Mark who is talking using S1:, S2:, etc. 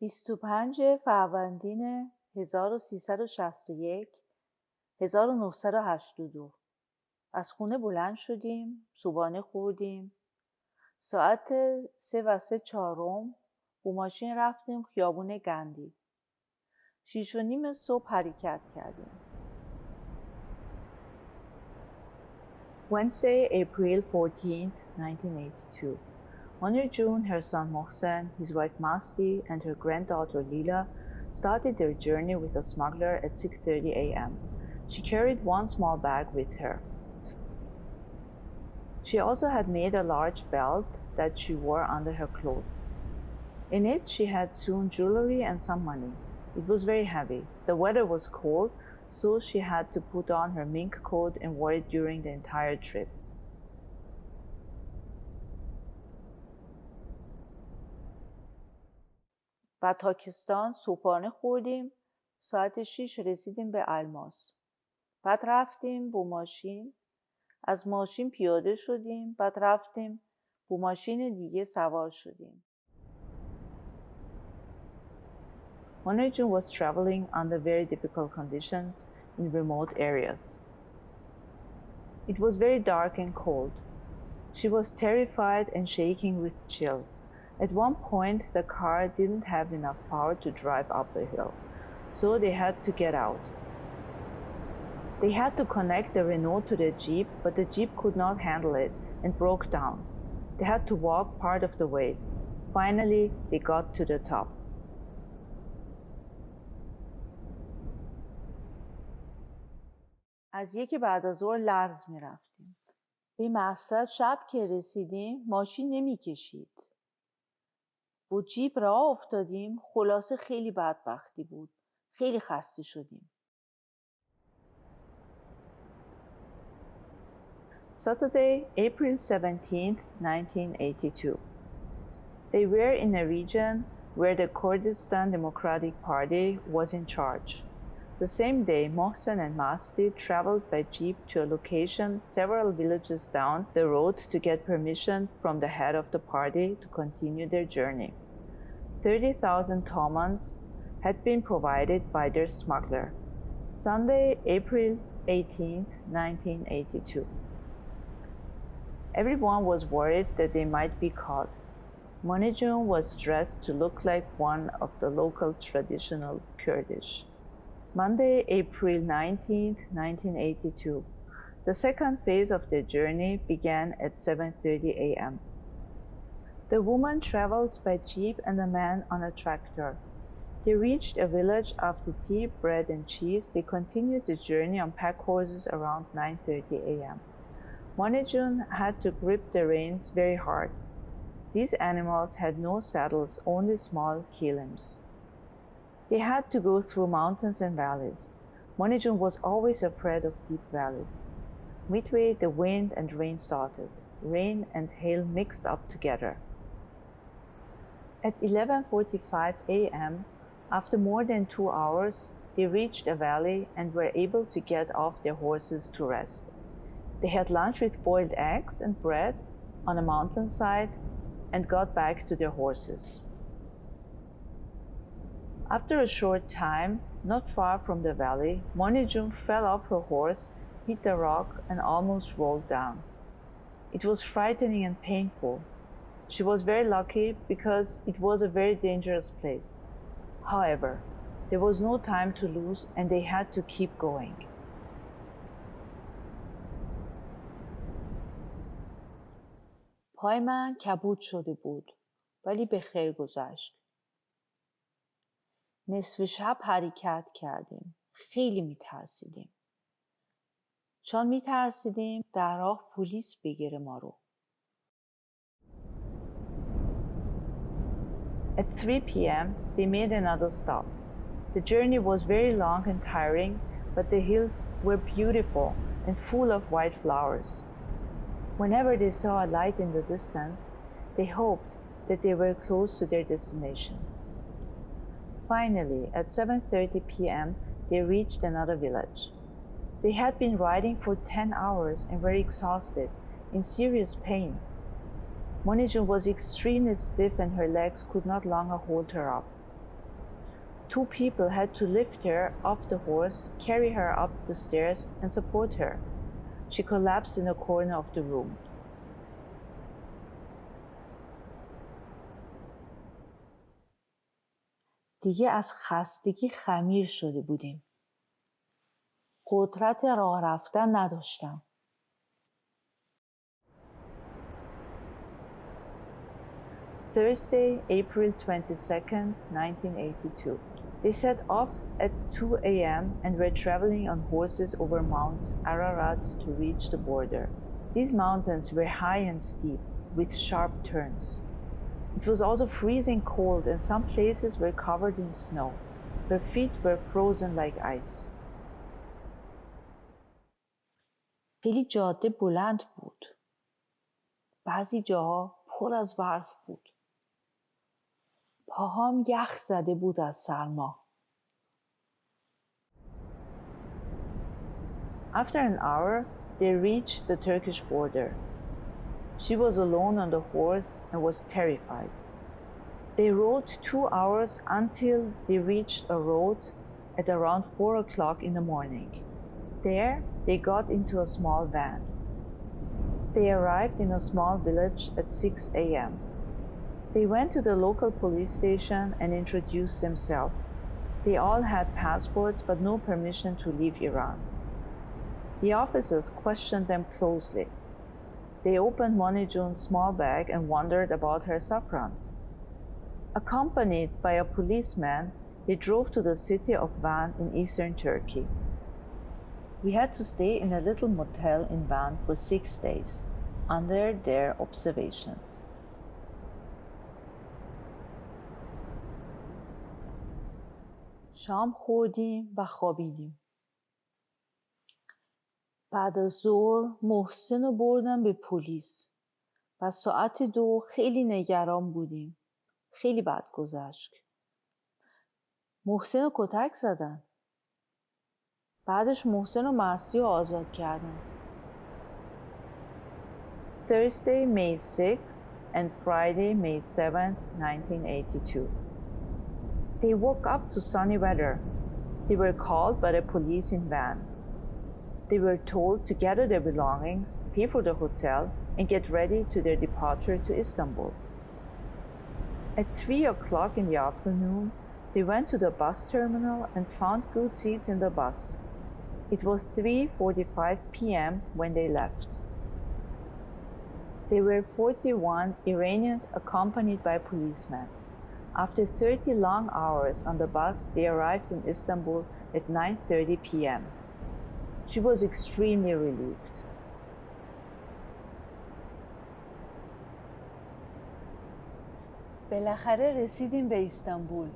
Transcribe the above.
S1: 25 فروردین 1361 1982 از خونه بلند شدیم، صبحانه خوردیم. ساعت 3:03 با ماشین رفتیم خیابون گندی. 6:30 صبح حرکت کردیم. Wednesday, April 14th, 1982. Monir June, her son Mohsen, his wife Masti, and her granddaughter Lila started their journey with a smuggler at 6:30 a.m. She carried one small bag with her. She also had made a large belt that she wore under her clothes. In it, she had sewn jewelry and some money. It was very heavy. The weather was cold, so she had to put on her mink coat and wore it during the entire trip. بعد تاکستان صبحانه خوردیم. ساعت 6 رسیدیم به الماس. بعد رفتیم با ماشین. از ماشین پیاده شدیم. بعد رفتیم با ماشین دیگه سوار شدیم. Monir June was traveling under very difficult conditions in remote areas. It was very dark and cold. She was terrified and shaking with chills. At one point, the car didn't have enough power to drive up the hill, so they had to get out. They had to connect the Renault to the Jeep, but the Jeep could not handle it and broke down. They had to walk part of the way. Finally, they got to the top. از یک بعد از ظهر لرز می رفتیم. به مقصد شب که رسیدیم ماشین نمی کشید. با جیپ راه افتادیم. خلاصه خیلی بدبختی بود. خیلی خسته شدیم. Saturday, April 17th, 1982. They were in a region where the Kurdistan Democratic Party was in charge. The same day, Mohsen and Masti traveled by jeep to a location several villages down the road to get permission from the head of the party to continue their journey. 30,000 tomans had been provided by their smuggler. Sunday, April 18th, 1982. Everyone was worried that they might be caught. Monir June was dressed to look like one of the local traditional Kurdish. Monday, April 19th, 1982. The second phase of their journey began at 7:30 a.m. The woman traveled by jeep and the man on a tractor. They reached a village after tea, bread, and cheese. They continued the journey on pack horses around 9:30 a.m. Monir June had to grip the reins very hard. These animals had no saddles, only small kilims. They had to go through mountains and valleys. Monir June was always afraid of deep valleys. Midway, the wind and rain started. Rain and hail mixed up together. At 11:45 a.m., after more than 2 hours, they reached a valley and were able to get off their horses to rest. They had lunch with boiled eggs and bread on a mountainside and got back to their horses. After a short time, not far from the valley, Monir June fell off her horse, hit a rock, and almost rolled down. It was frightening and painful. She was very lucky because it was a very dangerous place. However, there was no time to lose and they had to keep going. پای من کبود شده بود ولی به خیر گذشت. نصف شب حرکت کردیم. خیلی میترسیدیم. چون میترسیدیم در راه پلیس بگیره ما رو. At 3 p.m., they made another stop. The journey was very long and tiring, but the hills were beautiful and full of white flowers. Whenever they saw a light in the distance, they hoped that they were close to their destination. Finally, at 7:30 p.m., they reached another village. They had been riding for 10 hours and were exhausted, in serious pain. Monir June was extremely stiff and her legs could not longer hold her up. Two people had to lift her off the horse, carry her up the stairs, and support her. She collapsed in a corner of the room. دیگه از خستگی خمیر شده بودیم. قدرت راه رفتن نداشتم. Thursday, April 22nd, 1982. They set off at 2 a.m. and were traveling on horses over Mount Ararat to reach the border. These mountains were high and steep, with sharp turns. It was also freezing cold and some places were covered in snow. Her feet were frozen like ice. خیلی جاده بلند بود. بعضی جاها پر از برف بود. پاهام یخ زده بود از سرما. After an hour, they reached the Turkish border. She was alone on the horse and was terrified. They rode 2 hours until they reached a road at around 4 o'clock in the morning. There, they got into a small van. They arrived in a small village at 6 a.m. They went to the local police station and introduced themselves. They all had passports but no permission to leave Iran. The officers questioned them closely. They opened Monijun's small bag and wondered about her saffron. Accompanied by a policeman, they drove to the city of Van in eastern Turkey. We had to stay in a little motel in Van for 6 days, under their observations. شام خوردیم و خوابیدیم. بعد از ظهر محسن رو بردم به پلیس. و ساعت 2 خیلی نگران بودیم. خیلی بد گذشت. محسن رو کتک زدن. بعدش محسن رو مستی و آزاد کردن. Thursday, May 6th and Friday, May 7th, 1982. They woke up to sunny weather. They were called by the police in Van. They were told to gather their belongings, pay for the hotel, and get ready to their departure to Istanbul. At 3 o'clock in the afternoon, they went to the bus terminal and found good seats in the bus. It was 3:45 p.m. when they left. They were 41 Iranians accompanied by policemen. After 30 long hours on the bus, they arrived in Istanbul at 9:30 p.m. She was extremely relieved. بالاخره رسیدیم به استانبول.